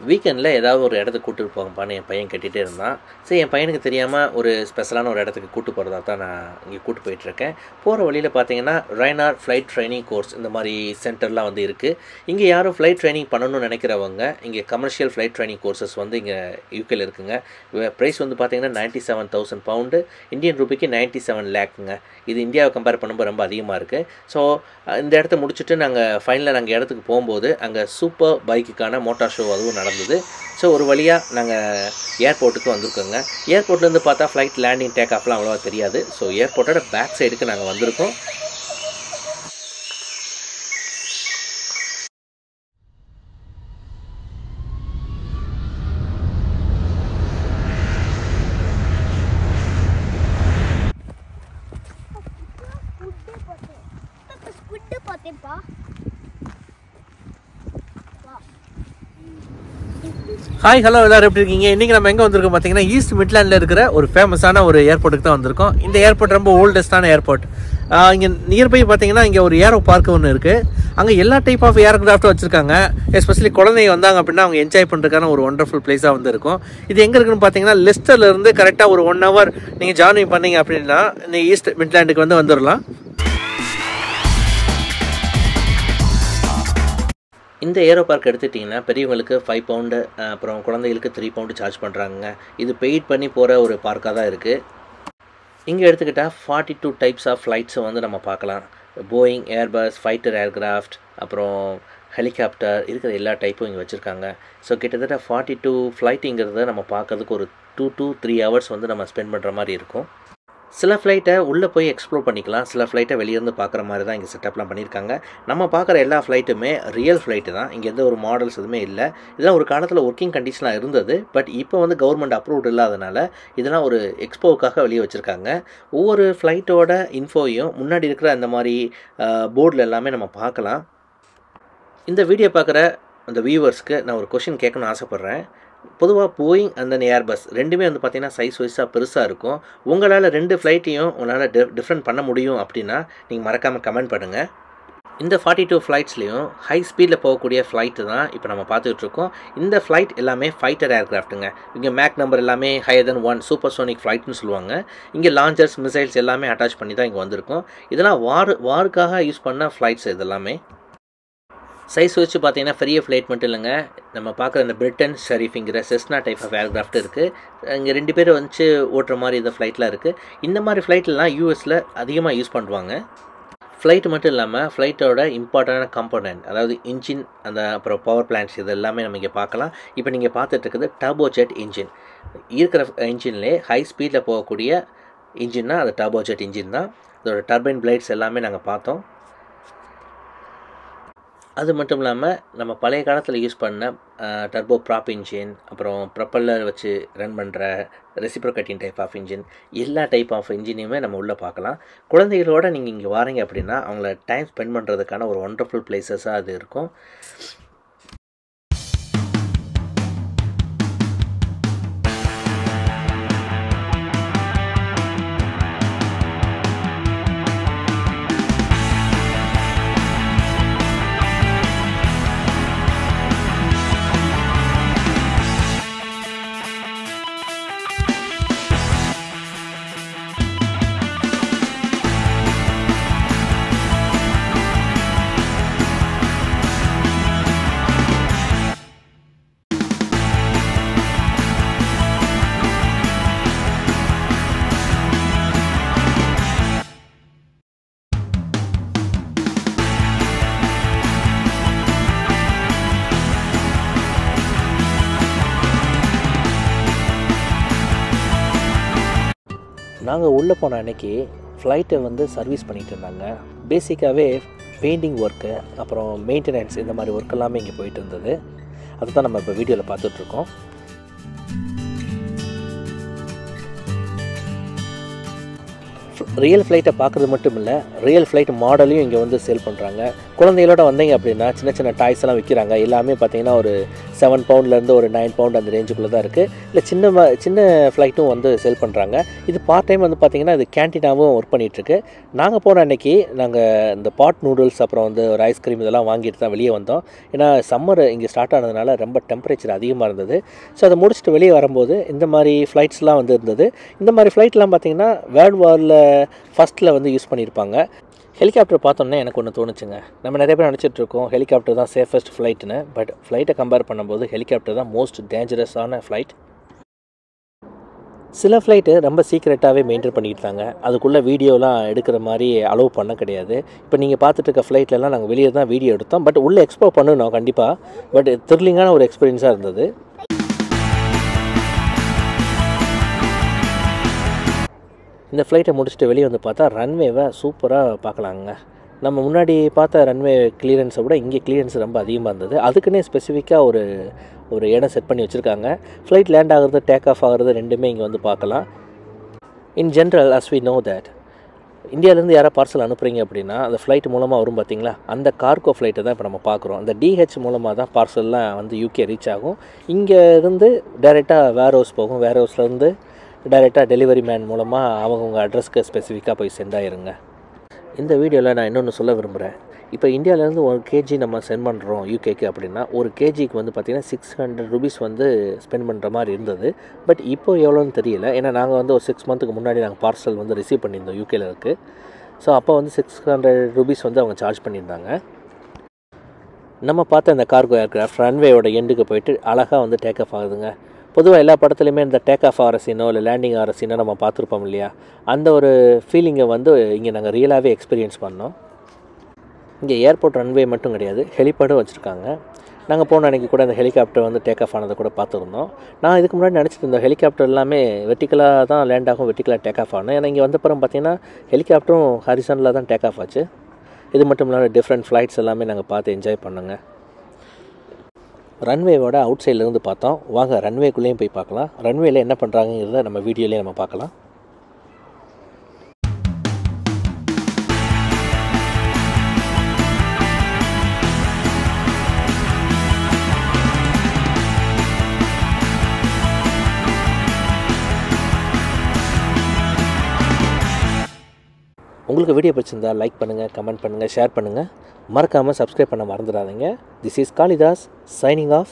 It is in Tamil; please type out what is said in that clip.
வீக்கெண்டில் ஏதாவது ஒரு இடத்துக்கு கூப்பிட்டு போங்கப்பான்னு என் பையன் கேட்டுகிட்டே இருந்தான். சரி, என் பையனுக்கு தெரியாமல் ஒரு ஸ்பெஷலான ஒரு இடத்துக்கு கூப்பிட்டு போகிறதா தான் நான் இங்கே கூப்பிட்டு போயிட்டுருக்கேன். போகிற வழியில் பார்த்தீங்கன்னா ரைனார் ஃப்ளைட் ட்ரைனிங் கோர்ஸ் இந்த மாதிரி சென்டர்லாம் வந்து இருக்குது. இங்கே யாரும் ஃப்ளைட் ட்ரைனிங் பண்ணணும்னு நினைக்கிறவங்க இங்கே கமர்ஷியல் ஃப்ளைட் ட்ரைனிங் கோர்சஸ் வந்து இங்கே யூகேல இருக்குங்க. ப்ரைஸ் வந்து பார்த்தீங்கன்னா 97,000 பவுண்டு, இந்தியன் ரூபிக்கு 97 லேக்குங்க. இது இந்தியாவை கம்பேர் பண்ணும்போது ரொம்ப அதிகமாக இருக்குது. ஸோ இந்த இடத்த முடிச்சுட்டு ஃபைனலாக நாங்கள் இடத்துக்கு போகும்போது அங்கே சூப்பர் பைக்குக்கான மோட்டார் ஷோ அதுவும் நடந்தது. ஸோ ஒரு வழியாக நாங்கள் ஏர்போர்ட்டுக்கு வந்திருக்கோங்க. ஏர்போர்ட்லேருந்து பார்த்தா ஃப்ளைட் லேண்டிங் டேக் ஆஃப்லாம் அவ்வளோவா தெரியாது. ஸோ ஏர்போர்ட்டோட பேக் சைடுக்கு நாங்கள் வந்திருக்கோம். ஹாய், ஹலோ, எல்லோரும் எப்படி இருக்கீங்க? இன்றைக்கி நம்ம எங்கே வந்திருக்கோம் பார்த்தீங்கன்னா ஈஸ்ட் மிட்லாண்டில் இருக்கிற ஒரு ஃபேமஸான ஒரு ஏர்போர்ட்டுக்கு தான் வந்திருக்கோம். இந்த ஏர்போர்ட் ரொம்ப ஓல்டஸ்டான ஏர்போர்ட். இங்கே நியர்பை பார்த்தீங்கன்னா இங்கே ஒரு ஏரோ பார்க் ஒன்று இருக்குது. அங்கே எல்லா டைப் ஆஃப் ஏர்கிராஃப்ட்டும் வச்சுருக்காங்க. எஸ்பெஷலி குழந்தைங்க வந்தாங்க அப்படின்னா அவங்க என்ஜாய் பண்ணுறதுக்கான ஒரு ஒண்டர்ஃபுல் பிளேஸாக வந்து இருக்கும். இது எங்கே இருக்குன்னு பார்த்தீங்கன்னா லெஸ்டர்லேருந்து கரெக்டாக ஒரு 1 hour நீங்கள் ஜாயின் பண்ணீங்க அப்படின்னா நீங்கள் ஈஸ்ட் மிட்லாண்டுக்கு வந்துடலாம். இந்த ஏரோ பார்க் எடுத்துட்டிங்கன்னா பெரியவங்களுக்கு 5 பவுண்டு, அப்புறம் குழந்தைகளுக்கு 3 பவுண்டு சார்ஜ் பண்ணுறாங்க. இது பெய்ட் பண்ணி போகிற ஒரு பார்க்காக தான் இருக்குது. இங்கே எடுத்துக்கிட்டால் 42 டைப்ஸ் ஆஃப் ஃப்ளைட்ஸை வந்து நம்ம பார்க்கலாம். போயிங், ஏர்பஸ், ஃபைட்டர் ஏர்கிராஃப்ட், அப்புறம் ஹெலிகாப்டர் இருக்கிற எல்லா டைப்பும் இங்கே வச்சுருக்காங்க. ஸோ கிட்டத்தட்ட 42 ஃப்ளைட்டுங்கிறத நம்ம பார்க்கறதுக்கு ஒரு 2 to 3 hours வந்து நம்ம ஸ்பெண்ட் பண்ணுற மாதிரி இருக்கும். சில ஃப்ளைட்டை உள்ளே போய் எக்ஸ்ப்ளோர் பண்ணிக்கலாம், சில ஃப்ளைட்டை வெளியேருந்து பார்க்குற மாதிரி தான் இங்கே செட்டப்லாம் பண்ணியிருக்காங்க. நம்ம பார்க்குற எல்லா ஃப்ளைட்டுமே ரியல் ஃப்ளைட்டு தான். இங்கே எந்த ஒரு மாடல்ஸ் எதுவுமே இல்லை. இதெல்லாம் ஒரு காலத்தில் ஒர்க்கிங் கண்டிஷனாக இருந்தது. பட் இப்போ வந்து கவர்மெண்ட் அப்ரூவ்டு இல்லாதனால இதெல்லாம் ஒரு எக்ஸ்போவுக்காக வெளியே வச்சுருக்காங்க. ஒவ்வொரு ஃப்ளைட்டோட இன்ஃபோயும் முன்னாடி இருக்கிற அந்த மாதிரி போர்டில் எல்லாமே நம்ம பார்க்கலாம். இந்த வீடியோ பார்க்குற அந்த வியூவர்ஸ்க்கு நான் ஒரு கொஷின் கேட்கணும்னு ஆசைப்பட்றேன். பொதுவாக போயிங் அண்ட் தென் ஏர்பஸ் ரெண்டுமே வந்து பார்த்திங்கன்னா சைஸ் வைஸாக பெருசாக இருக்கும். உங்களால் 2 ஃப்ளைட்டையும் உங்களால் டிஃப்ரெண்ட் பண்ண முடியும் அப்படின்னா நீங்கள் மறக்காமல் கமெண்ட் பண்ணுங்கள். இந்த 42 ஃப்ளைட்ஸ்லேயும் ஹை ஸ்பீடில் போகக்கூடிய ஃப்ளைட்டு தான் இப்போ நம்ம பார்த்துட்ருக்கோம். இந்த ஃப்ளைட் எல்லாமே ஃபைட்டர் ஏர்கிராஃப்ட்டுங்க. இங்கே மேக் நம்பர் எல்லாமே ஹையர் தென் 1 சூப்பர்சோனிக் ஃப்ளைட்னு சொல்லுவாங்க. இங்கே லான்ச்சர்ஸ், மிசைல்ஸ் எல்லாமே அட்டாச் பண்ணி தான் இங்கே வந்திருக்கும். இதெல்லாம் வாருக்காக யூஸ் பண்ண ஃப்ளைட்ஸ் இதெல்லாமே. சைஸ் வச்சு பார்த்தீங்கன்னா பெரிய ஃப்ளைட் மட்டும் இல்லைங்க. நம்ம பார்க்குற இந்த பிரிட்டன் ஷெரீஃப்ங்கிற செஸ்னா டைப் ஆஃப் ஏர்கிராஃப்ட் இருக்குது. இங்கே 2 பேர் வச்சு ஓட்டுற மாதிரி இந்த ஃப்ளைட்லாம் இருக்குது. இந்த மாதிரி ஃப்ளைட்லாம் யூஎஸில் அதிகமாக யூஸ் பண்ணுவாங்க. ஃப்ளைட்டு மட்டும் இல்லாமல் ஃப்ளைட்டோட இம்பார்ட்டண்டான காம்போனன்ட், அதாவது இன்ஜின், அப்புறம் பவர் பிளான்ட்ஸ், இது எல்லாமே நம்ம இங்கே பார்க்கலாம். இப்போ நீங்கள் பார்த்துட்டு இருக்குது டர்போஜெட் இன்ஜின். இருக்கிற இன்ஜின்லேயே ஹை ஸ்பீடில் போகக்கூடிய இன்ஜின்னா அது டர்போஜெட் இன்ஜின் தான். அதோட டர்பைன் பிளேட்ஸ் எல்லாமே நாங்கள் பார்த்தோம். அது மட்டும் இல்லாமல் நம்ம பழைய காலத்தில் யூஸ் பண்ண டர்போ ப்ராப் இன்ஜின், அப்புறம் ப்ரப்பல்லர் வச்சு ரன் பண்ணுற ரெசிப்ரோகேட்டிங் டைப் ஆஃப் இன்ஜின், எல்லா டைப் ஆஃப் இன்ஜினையுமே நம்ம உள்ளே பார்க்கலாம். குழந்தைகளோட நீங்கள் இங்கே வாரீங்க அப்படின்னா அவங்கள டைம் ஸ்பெண்ட் பண்ணுறதுக்கான ஒரு ஒண்டர்ஃபுல் பிளேசஸாக அது இருக்கும். நாங்கள் உள்ளே போன அன்றைக்கி ஃப்ளைட்டை வந்து சர்வீஸ் பண்ணிகிட்டு இருந்தாங்க. பேசிக்காகவே பெயிண்டிங் ஒர்க்கு, அப்புறம் மெயின்டெனன்ஸ், இந்த மாதிரி ஒர்க் எல்லாமே இங்கே போயிட்டு இருந்தது. அதுதான் நம்ம இப்போ வீடியோவில் பார்த்துட்ருக்கோம். ரியல் ஃப்ளைட்டை பார்க்குறது மட்டும் இல்லை, ரியல் ஃப்ளைட் மாடலையும் இங்கே வந்து சேல் பண்ணுறாங்க. குழந்தைகளோட வந்தீங்க அப்படின்னா சின்ன சின்ன டாய்ஸ் எல்லாம் விற்கிறாங்க. எல்லாமே பார்த்தீங்கன்னா ஒரு 7 பவுண்ட்லேருந்து ஒரு 9 பவுண்ட் அந்த ரேஞ்சுக்குள்ளே தான் இருக்குது. இல்லை சின்ன ஃப்ளைட்டும் வந்து சேல் பண்ணுறாங்க. இது பார்ட் டைம் வந்து பார்த்திங்கன்னா இது கேன்டீனாகவும் ஒர்க் பண்ணிகிட்ருக்கு. நாங்கள் போன அன்றைக்கி நாங்கள் இந்த பாட் நூடுல்ஸ் அப்புறம் வந்து ஒரு ஐஸ்கிரீம் இதெல்லாம் வாங்கிட்டு தான் வெளியே வந்தோம். ஏன்னா சம்மர் இங்கே ஸ்டார்ட் ஆனதுனால ரொம்ப டெம்பரேச்சர் அதிகமாக இருந்தது. ஸோ அதை முடிச்சுட்டு வெளியே வரும்போது இந்த மாதிரி ஃப்ளைட்ஸ்லாம் வந்து இருந்தது. இந்த மாதிரி ஃப்ளைட்லாம் பார்த்திங்கன்னா வேர்ல்டு வாரில் ஃபஸ்ட்டில் வந்து யூஸ் பண்ணியிருப்பாங்க. ஹெலிகாப்டர் பார்த்தோன்னே எனக்கு ஒன்று தோணுச்சுங்க. நம்ம நிறைய பேர் நினச்சிட்ருக்கோம் ஹெலிகாப்டர் தான் சேஃபஸ்ட் ஃப்ளைட்டுன்னு. பட் ஃப்ளைட்டை கம்பேர் பண்ணும்போது ஹெலிகாப்டர் தான் மோஸ்ட் டேஞ்சரஸான ஃப்ளைட். சில ஃப்ளைட்டு ரொம்ப சீக்ரெட்டாகவே மெயின்டைன் பண்ணிக்கிட்டாங்க. அதுக்குள்ளே வீடியோலாம் எடுக்கிற மாதிரி அலோவ் பண்ண கிடையாது. இப்போ நீங்கள் பார்த்துட்டு இருக்க ஃப்ளைட்லலாம் நாங்கள் வெளியே தான் வீடியோ எடுத்தோம். பட் உள்ளே எக்ஸ்ப்ளோர் பண்ணணும் கண்டிப்பாக. பட் த்ரில்லிங்கான ஒரு எக்ஸ்பீரியன்ஸாக இருந்தது. இந்த ஃப்ளைட்டை முடிச்சுட்டு வெளியே வந்து பார்த்தா ரன்வேவை சூப்பராக பார்க்கலாங்க. நம்ம முன்னாடி பார்த்த ரன்வே கிளியரன்ஸை விட இங்கே கிளியரன்ஸ் ரொம்ப அதிகமாக இருந்தது. அதுக்குன்னே ஸ்பெசிஃபிக்காக ஒரு இடம் செட் பண்ணி வச்சுருக்காங்க. ஃப்ளைட் லேண்ட் ஆகிறது டேக் ஆஃப் ஆகிறது ரெண்டுமே இங்கே வந்து பார்க்கலாம். In general as we know that இந்தியாவிலேருந்து யாராவது பார்சல் அனுப்புகிறீங்க அப்படின்னா அந்த ஃப்ளைட் மூலமாக வரும் பார்த்தீங்களா, அந்த கார்கோ ஃப்ளைட்டை தான் இப்போ நம்ம பார்க்குறோம். அந்த DH மூலமாக தான் பார்சல்லாம் வந்து UK ரீச் ஆகும். இங்கே இருந்து டைரெக்டாக வேர் ஹவுஸ் போகும். வேர் ஹவுஸ்லேருந்து டைரெக்டாக டெலிவரி மேன் மூலமாக அவங்க அட்ரஸ்க்கு ஸ்பெசிஃபிக்காக போய் சென்ட் ஆயிருங்க. இந்த வீடியோவில் நான் இன்னொன்று சொல்ல விரும்புகிறேன். இப்போ இந்தியாவிலேருந்து 1 kg நம்ம சென்ட் பண்ணுறோம் UKக்கு அப்படின்னா ஒரு கேஜிக்கு வந்து பார்த்திங்கன்னா 600 rupees வந்து ஸ்பெண்ட் பண்ணுற மாதிரி இருந்தது. பட் இப்போ எவ்வளோன்னு தெரியல. ஏன்னா நாங்கள் வந்து ஒரு 6 months முன்னாடி நாங்கள் பார்சல் வந்து ரிசீவ் பண்ணியிருந்தோம் UKல இருக்குது. ஸோ அப்போ வந்து 600 rupees வந்து அவங்க சார்ஜ் பண்ணியிருந்தாங்க. நம்ம பார்த்த இந்த கார்கோ ஏர்க்ராஃப்ட் ரன்வேயோட எண்டுக்கு போயிட்டு அழகாக வந்து டேக் ஆஃப் ஆகுதுங்க. பொதுவாக எல்லா படத்துலையுமே இந்த டேக் ஆஃப் ஆகிற சீனோ இல்லை லேண்டிங் ஆகிற சீனோ நம்ம பார்த்துருப்போம் இல்லையா, அந்த ஒரு ஃபீலிங்கை வந்து இங்கே நாங்கள் ரியலாகவே எக்ஸ்பீரியன்ஸ் பண்ணோம். இங்கே ஏர்போர்ட் ரன்வே மட்டும் கிடையாது, ஹெலிபேடும் வச்சுருக்காங்க. நாங்கள் போன அன்றைக்கி கூட அந்த ஹெலிகாப்டர் வந்து டேக் ஆஃப் ஆனதை கூட பார்த்துருந்தோம். நான் இதுக்கு முன்னாடி நினச்சிட்டு இருந்தோம் ஹெலிகாப்டர் எல்லாமே வெர்டிக்கலாக தான் லேண்ட் ஆகும், வெர்டிக்கலாக டேக் ஆஃப் ஆகணும். ஏன்னா இங்கே வந்தப்புறம் பார்த்திங்கன்னா ஹெலிகாப்டரும் ஹாரிசானில் தான் டேக் ஆஃப் ஆச்சு. இது மட்டும் இல்லாமல் டிஃப்ரெண்ட் ஃப்ளைட்ஸ் எல்லாமே நாங்கள் பார்த்து என்ஜாய் பண்ணோங்க. ரன்வேவோட அவுட் சைட்லேருந்து பார்த்தோம். வாங்க ரன்வேக்குள்ளேயும் போய் பார்க்கலாம். ரன்வேயில் என்ன பண்ணுறாங்கிறத நம்ம வீடியோலேயே நம்ம பார்க்கலாம். உங்களுக்கு வீடியோ பிடிச்சிருந்தா லைக் பண்ணுங்கள், கமெண்ட் பண்ணுங்கள், ஷேர் பண்ணுங்கள். மறக்காமல் சப்ஸ்கிரைப் பண்ண மறந்துடாதீங்க. This is Kalidas signing off.